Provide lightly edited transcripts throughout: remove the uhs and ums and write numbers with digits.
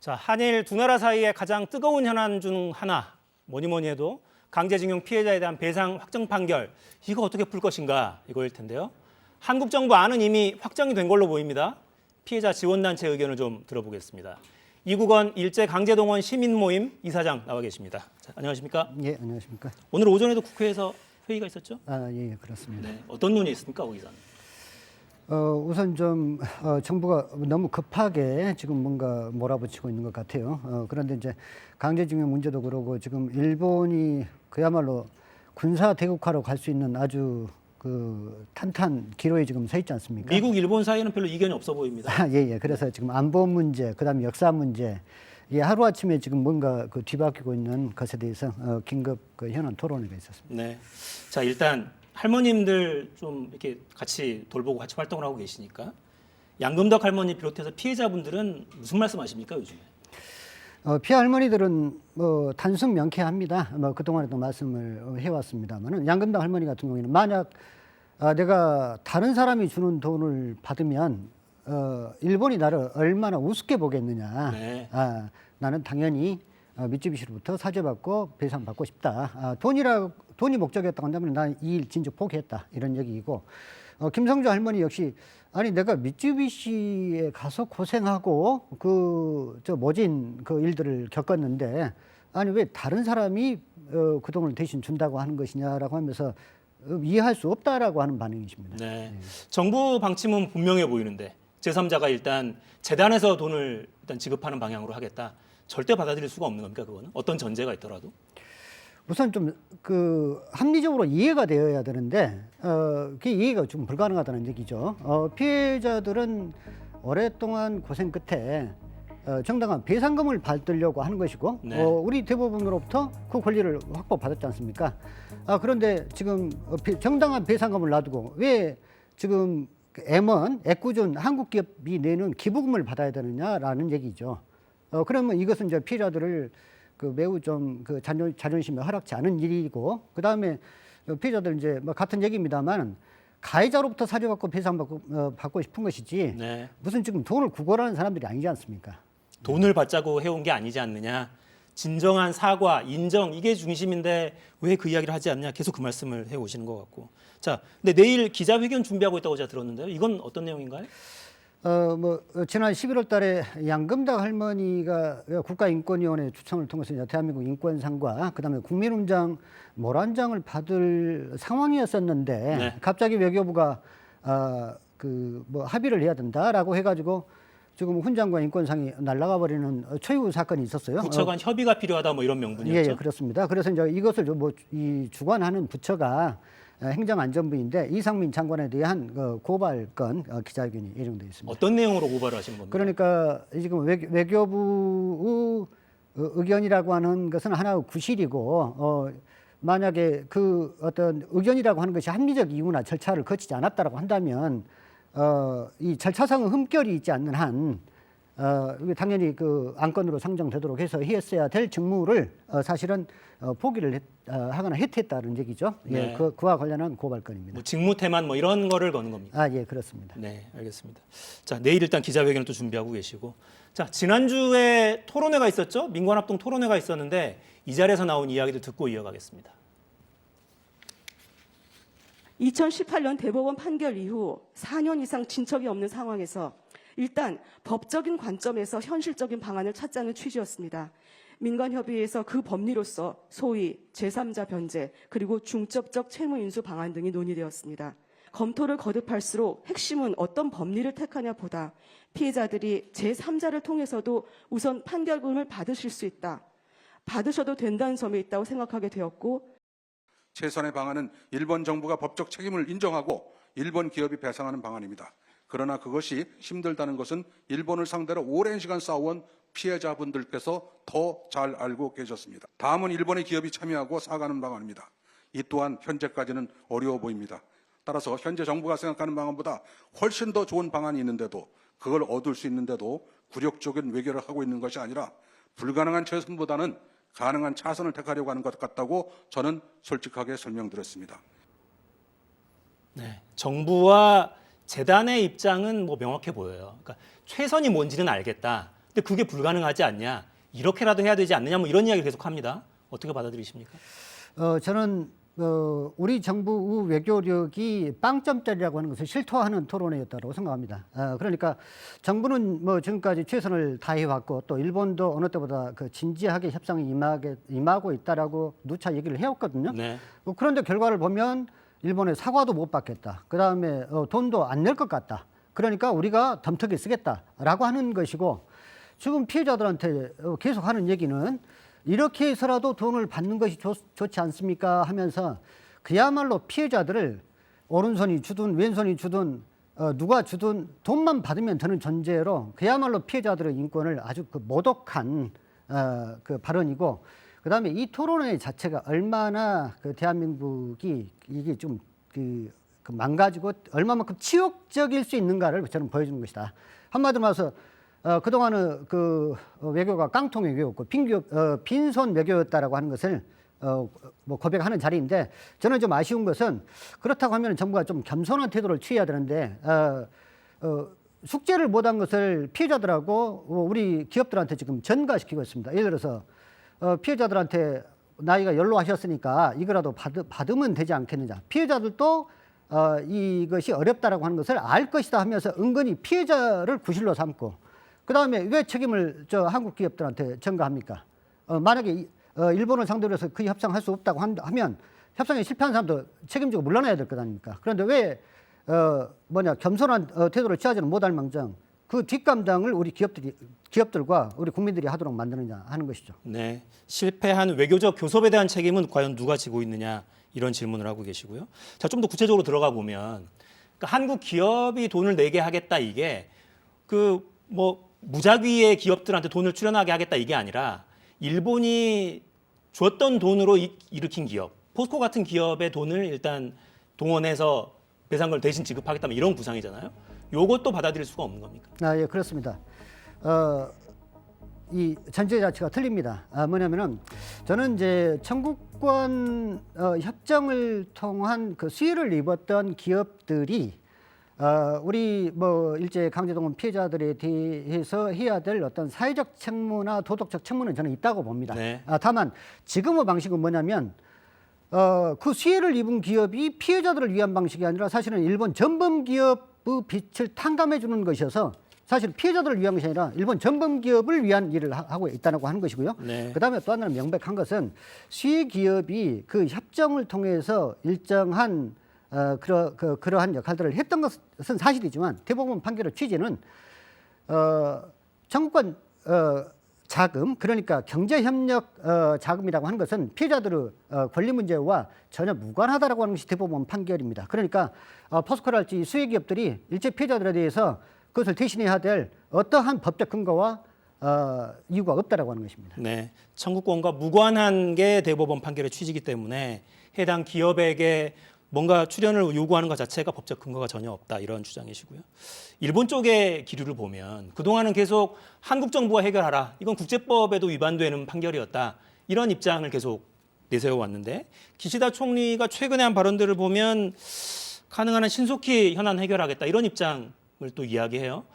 자, 한일 두 나라 사이의 가장 뜨거운 현안 중 하나, 뭐니 해도 강제징용 피해자에 대한 배상 확정 판결, 이거 어떻게 풀 것인가 이거일 텐데요. 한국 정부 안은 이미 확정이 된 걸로 보입니다. 피해자 지원단체 의견을 좀 들어보겠습니다. 이국원 일제강제동원 시민모임 이사장 나와 계십니다. 자, 안녕하십니까? 예, 안녕하십니까? 오늘 오전에도 국회에서 회의가 있었죠? 예, 그렇습니다. 네, 어떤 논의 있습니까, 거기서는? 우선 좀 정부가 너무 급하게 지금 뭔가 몰아붙이고 있는 것 같아요. 그런데 이제 강제징용 문제도 그러고 지금 일본이 그야말로 군사 대국화로 갈 수 있는 아주 그 탄탄 기로에 지금 서 있지 않습니까? 미국, 일본 사이에는 별로 이견이 없어 보입니다. 예. 그래서 지금 안보 문제, 그다음에 역사 문제, 이게 하루아침에 지금 뭔가 그 뒤바뀌고 있는 것에 대해서 긴급 그 현안 토론회가 있었습니다. 네. 자, 일단 할머님들 좀 이렇게 같이 돌보고 같이 활동을 하고 계시니까 양금덕 할머니 비롯해서 피해자분들은 무슨 말씀하십니까, 요즘에? 피해 할머니들은 뭐 단순 명쾌합니다. 뭐 그동안에도 말씀을 해왔습니다만은 양금덕 할머니 같은 경우에는 만약 내가 다른 사람이 주는 돈을 받으면 일본이 나를 얼마나 우습게 보겠느냐. 네. 나는 당연히 미쯔비시로부터 사죄받고 배상받고 싶다. 돈이 목적이었다고 한다면 난 이 일 진즉 포기했다. 이런 얘기이고 김성주 할머니 역시 아니 내가 미쯔비시에 가서 고생하고 저 모진 그 일들을 겪었는데 아니 왜 다른 사람이 그 돈을 대신 준다고 하는 것이냐라고 하면서 이해할 수 없다라고 하는 반응이십니다. 네. 정부 방침은 분명해 보이는데 제3자가 일단 재단에서 돈을 일단 지급하는 방향으로 하겠다. 절대 받아들일 수가 없는 겁니까, 그거는? 어떤 전제가 있더라도? 우선 좀 그 합리적으로 이해가 되어야 되는데 그게 이해가 좀 불가능하다는 얘기죠. 피해자들은 오랫동안 고생 끝에 정당한 배상금을 받으려고 하는 것이고 네. 우리 대법원으로부터 그 권리를 확보받았지 않습니까? 그런데 지금 정당한 배상금을 놔두고 왜 지금 M1 애꿎은 한국 기업이 내는 기부금을 받아야 되느냐라는 얘기죠. 그러면 이것은 이제 피해자들을 그 매우 좀 그 자존심에 허락지 않은 일이고 그 다음에 피해자들 이제 뭐 같은 얘기입니다만 가해자로부터 사죄받고 배상받고 싶은 것이지 네. 무슨 지금 돈을 구걸하는 사람들이 아니지 않습니까? 돈을 받자고 해온 게 아니지 않느냐. 진정한 사과, 인정 이게 중심인데 왜 그 이야기를 하지 않냐. 계속 그 말씀을 해오시는 것 같고. 자, 근데 내일 기자회견 준비하고 있다고 제가 들었는데요. 이건 어떤 내용인가요? 지난 11월 달에 양금덕 할머니가 국가인권위원회 추천을 통해서 이제 대한민국 인권상과 그다음에 국민훈장 모란장을 받을 상황이었었는데 네. 갑자기 외교부가 합의를 해야 된다라고 해가지고 지금 훈장과 인권상이 날아가 버리는 초유 사건이 있었어요. 부처 간 협의가 필요하다 뭐 이런 명분이었죠. 예, 그렇습니다. 그래서 이제 이것을 이 주관하는 부처가 행정안전부인데 이상민 장관에 대한 고발건 기자회견이 예정되어 있습니다. 어떤 내용으로 고발을 하신 겁니까? 그러니까 지금 외교부 의견이라고 하는 것은 하나의 구실이고 만약에 그 어떤 의견이라고 하는 것이 합리적 이유나 절차를 거치지 않았다라고 한다면 이 절차상의 흠결이 있지 않는 한 당연히 그 안건으로 상정되도록 해서 했어야 될 직무를 사실은 포기를 하거나 해태했다는 얘기죠. 네. 예, 그와 관련한 고발건입니다. 뭐 직무태만 뭐 이런 거를 거는 겁니까? 예, 그렇습니다. 네, 알겠습니다. 자, 내일 일단 기자회견을 또 준비하고 계시고. 자, 지난주에 토론회가 있었죠? 민관합동 토론회가 있었는데 이 자리에서 나온 이야기도 듣고 이어가겠습니다. 2018년 대법원 판결 이후 4년 이상 진척이 없는 상황에서 일단 법적인 관점에서 현실적인 방안을 찾자는 취지였습니다. 민관협의회에서 그 법리로서 소위 제3자 변제 그리고 중첩적 채무 인수 방안 등이 논의되었습니다. 검토를 거듭할수록 핵심은 어떤 법리를 택하냐 보다 피해자들이 제3자를 통해서도 우선 판결금을 받으실 수 있다. 받으셔도 된다는 점에 있다고 생각하게 되었고 최선의 방안은 일본 정부가 법적 책임을 인정하고 일본 기업이 배상하는 방안입니다. 그러나 그것이 힘들다는 것은 일본을 상대로 오랜 시간 싸워온 피해자분들께서 더 잘 알고 계셨습니다. 다음은 일본의 기업이 참여하고 사과하는 방안입니다. 이 또한 현재까지는 어려워 보입니다. 따라서 현재 정부가 생각하는 방안보다 훨씬 더 좋은 방안이 있는데도 그걸 얻을 수 있는데도 굴욕적인 외교를 하고 있는 것이 아니라 불가능한 최선보다는 가능한 차선을 택하려고 하는 것 같다고 저는 솔직하게 설명드렸습니다. 네, 정부와 재단의 입장은 뭐 명확해 보여요. 그러니까 최선이 뭔지는 알겠다. 근데 그게 불가능하지 않냐? 이렇게라도 해야 되지 않느냐? 뭐 이런 이야기를 계속합니다. 어떻게 받아들이십니까? 저는 우리 정부 외교력이 빵점짜리라고 하는 것을 실토하는 토론회였다고 생각합니다. 그러니까 정부는 뭐 지금까지 최선을 다해왔고 또 일본도 어느 때보다 그 진지하게 협상에 임하고 있다라고 누차 얘기를 해왔거든요. 네. 그런데 결과를 보면 일본의 사과도 못 받겠다. 그 다음에 돈도 안 낼 것 같다. 그러니까 우리가 덤터기 쓰겠다라고 하는 것이고 지금 피해자들한테 계속 하는 얘기는 이렇게 해서라도 돈을 받는 것이 좋지 않습니까 하면서 그야말로 피해자들을 오른손이 주든 왼손이 주든 누가 주든 돈만 받으면 되는 존재로 그야말로 피해자들의 인권을 아주 그 모독한 그 발언이고 그다음에 이 토론회 자체가 얼마나 그 대한민국이 이게 좀 그 망가지고 얼마만큼 치욕적일 수 있는가를 저는 보여주는 것이다. 한마디로 말해서 그동안은 그 외교가 깡통 외교였고 빈손 외교였다라고 하는 것을 뭐 고백하는 자리인데 저는 좀 아쉬운 것은 그렇다고 하면 정부가 좀 겸손한 태도를 취해야 되는데 숙제를 못한 것을 피해자들하고 우리 기업들한테 지금 전가시키고 있습니다. 예를 들어서 피해자들한테 나이가 연로하셨으니까 이거라도 받으면 되지 않겠느냐. 피해자들도 이것이 어렵다라고 하는 것을 알 것이다 하면서 은근히 피해자를 구실로 삼고 그다음에 왜 책임을 한국 기업들한테 전가합니까? 만약에 일본을 상대로 해서 그 협상할 수 없다고 하면 협상에 실패한 사람도 책임지고 물러나야 될 것 아닙니까? 그런데 왜 겸손한 태도를 취하지는 못할 망정 그 뒷감당을 우리 기업들과 우리 국민들이 하도록 만드느냐 하는 것이죠. 네, 실패한 외교적 교섭에 대한 책임은 과연 누가 지고 있느냐 이런 질문을 하고 계시고요. 자, 좀 더 구체적으로 들어가 보면 그러니까 한국 기업이 돈을 내게 하겠다 이게 그 뭐 무작위의 기업들한테 돈을 출연하게 하겠다 이게 아니라 일본이 줬던 돈으로 일으킨 기업, 포스코 같은 기업의 돈을 일단 동원해서 배상금을 대신 지급하겠다 이런 구상이잖아요. 요것도 받아들일 수가 없는 겁니까? 예, 그렇습니다. 이 전제 자체가 틀립니다. 뭐냐면은 저는 이제 청구권 협정을 통한 그 수혜를 입었던 기업들이 우리 뭐 일제 강제동원 피해자들에 대해서 해야 될 어떤 사회적 책무나 도덕적 책무는 저는 있다고 봅니다. 네. 다만 지금의 방식은 뭐냐면 그 수혜를 입은 기업이 피해자들을 위한 방식이 아니라 사실은 일본 전범 기업의 빛을 탕감해 주는 것이어서 사실 피해자들을 위한 것이 아니라 일본 전범 기업을 위한 일을 하고 있다고 하는 것이고요. 네. 그다음에 또 하나는 명백한 것은 수혜 기업이 그 협정을 통해서 일정한 그러한 역할들을 했던 것은 사실이지만 대법원 판결의 취지는 청구권 자금 그러니까 경제협력 자금이라고 하는 것은 피해자들의 권리 문제와 전혀 무관하다라고 하는 것이 대법원 판결입니다. 그러니까 포스코랄지 수혜기업들이 일제 피해자들에 대해서 그것을 대신해야 될 어떠한 법적 근거와 이유가 없다라고 하는 것입니다. 네, 청구권과 무관한 게 대법원 판결의 취지이기 때문에 해당 기업에게 뭔가 출연을 요구하는 것 자체가 법적 근거가 전혀 없다 이런 주장이시고요. 일본 쪽의 기류를 보면 그동안은 계속 한국 정부가 해결하라. 이건 국제법에도 위반되는 판결이었다. 이런 입장을 계속 내세워 왔는데 기시다 총리가 최근에 한 발언들을 보면 가능한 한 신속히 현안 해결하겠다. 이런 입장을 또 이야기해요.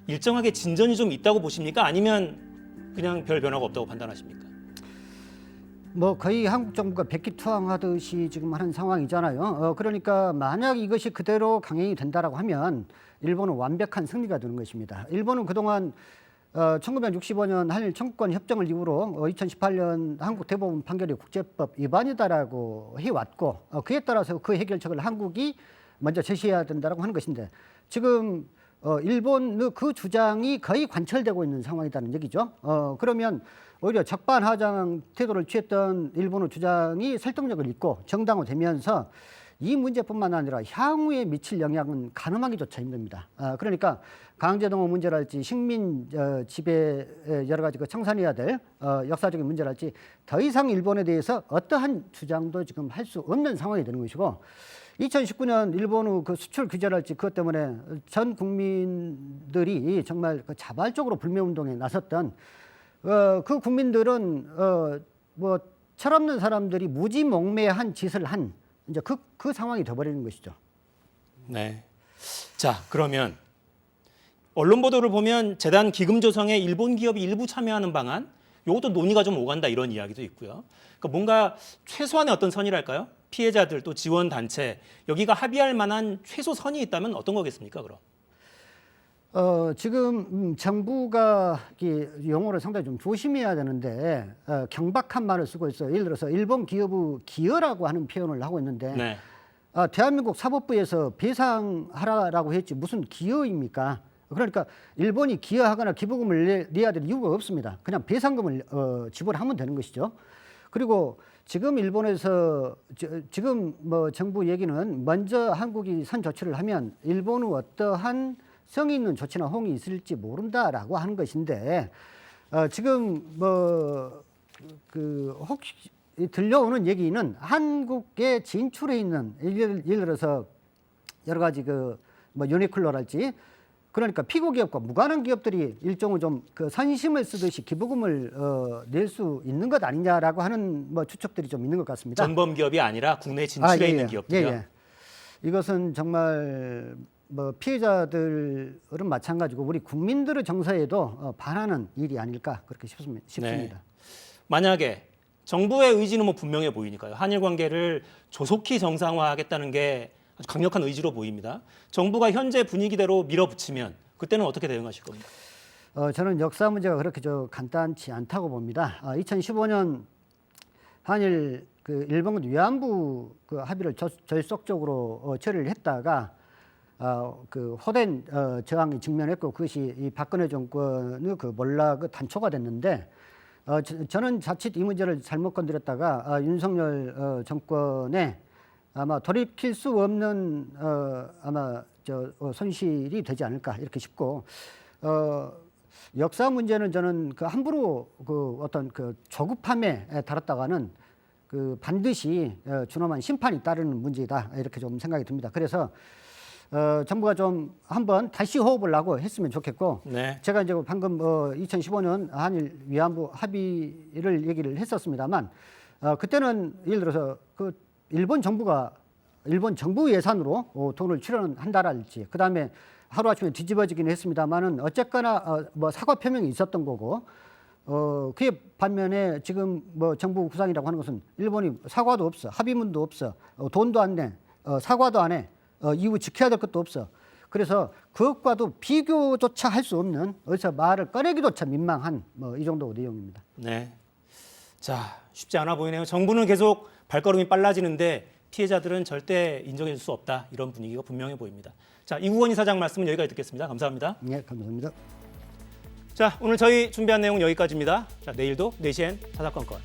일정하게 진전이 좀 있다고 보십니까? 아니면 그냥 별 변화가 없다고 판단하십니까? 뭐 거의 한국 정부가 백기투항하듯이 지금 하는 상황이잖아요. 그러니까 만약 이것이 그대로 강행이 된다라고 하면 일본은 완벽한 승리가 되는 것입니다. 일본은 그동안 1965년 한일 청구권 협정을 이후로 2018년 한국 대법원 판결이 국제법 위반이다라고 해왔고 그에 따라서 그 해결책을 한국이 먼저 제시해야 된다라고 하는 것인데 지금 일본의 그 주장이 거의 관철되고 있는 상황이라는 얘기죠. 그러면 오히려 적반하장 태도를 취했던 일본의 주장이 설득력을 잃고 정당화되면서 이 문제뿐만 아니라 향후에 미칠 영향은 가늠하기조차 힘듭니다. 그러니까 강제동원 문제랄지 식민 지배 여러 가지 그 청산해야 될 역사적인 문제랄지 더 이상 일본에 대해서 어떠한 주장도 지금 할 수 없는 상황이 되는 것이고 2019년 일본의 그 수출 규제랄지 그것 때문에 전 국민들이 정말 그 자발적으로 불매운동에 나섰던 그 국민들은 뭐 철없는 사람들이 무지몽매한 짓을 한 이제 그 상황이 돼버리는 것이죠. 네. 자, 그러면 언론 보도를 보면 재단 기금 조성에 일본 기업이 일부 참여하는 방안, 이것도 논의가 좀 오간다 이런 이야기도 있고요. 그러니까 뭔가 최소한의 어떤 선이랄까요? 피해자들 또 지원 단체 여기가 합의할 만한 최소 선이 있다면 어떤 거겠습니까? 그럼? 지금 정부가 이 용어를 상당히 좀 조심해야 되는데 경박한 말을 쓰고 있어요. 예를 들어서 일본 기업의 기여라고 하는 표현을 하고 있는데 네. 대한민국 사법부에서 배상하라라고 했지 무슨 기여입니까? 그러니까 일본이 기여하거나 기부금을 내야 될 이유가 없습니다. 그냥 배상금을 지불하면 되는 것이죠. 그리고 지금 일본에서 지금 뭐 정부 얘기는 먼저 한국이 선 조치를 하면 일본의 어떠한 성의 있는 조치나 호응이 있을지 모른다라고 하는 것인데 지금 뭐 혹시 들려오는 얘기는 한국에 진출해 있는 예를 들어서 여러 가지 뭐 유니클로랄지 그러니까 피고 기업과 무관한 기업들이 일종의 좀 선심을 쓰듯이 기부금을 낼 수 있는 것 아니냐라고 하는 뭐 추측들이 좀 있는 것 같습니다. 전범 기업이 아니라 국내 진출해 있는 예. 기업들이요. 예. 이것은 정말 뭐 피해자들은 마찬가지고 우리 국민들의 정서에도 반하는 일이 아닐까 그렇게 싶습니다. 네. 만약에 정부의 의지는 뭐 분명해 보이니까요. 한일 관계를 조속히 정상화하겠다는 게 아주 강력한 의지로 보입니다. 정부가 현재 분위기대로 밀어붙이면 그때는 어떻게 대응하실 겁니까? 저는 역사 문제가 그렇게 간단치 않다고 봅니다. 2015년 한일 일본군 위안부 합의를 절속적으로 처리를 했다가 호된 저항이 직면했고 그것이 이 박근혜 정권의 몰락의 단초가 됐는데 저는 자칫 이 문제를 잘못 건드렸다가 윤석열 정권에 아마 돌이킬 수 없는 아마 손실이 되지 않을까 이렇게 싶고 역사 문제는 저는 함부로 어떤 조급함에 달았다가는 반드시 준엄한 심판이 따르는 문제이다 이렇게 좀 생각이 듭니다. 그래서 정부가 좀 한번 다시 호흡을 하고 했으면 좋겠고 네. 제가 이제 방금 2015년 한일 위안부 합의를 얘기를 했었습니다만 그때는 예를 들어서 일본 정부 예산으로 돈을 출연한다랄지 그다음에 하루아침에 뒤집어지긴 했습니다만은 어쨌거나 뭐 사과 표명이 있었던 거고 그에 반면에 지금 뭐 정부 구상이라고 하는 것은 일본이 사과도 없어 합의문도 없어 돈도 안 내 사과도 안 해 이후 지켜야 될 것도 없어 그래서 그것과도 비교조차 할 수 없는 어디서 말을 꺼내기조차 민망한 뭐 이 정도 내용입니다. 네. 자, 쉽지 않아 보이네요. 정부는 계속 발걸음이 빨라지는데 피해자들은 절대 인정해 줄 수 없다. 이런 분위기가 분명해 보입니다. 자, 이국원 이사장 말씀은 여기까지 듣겠습니다. 감사합니다. 네, 감사합니다. 자, 오늘 저희 준비한 내용 여기까지입니다. 자, 내일도 4시엔 사사건건.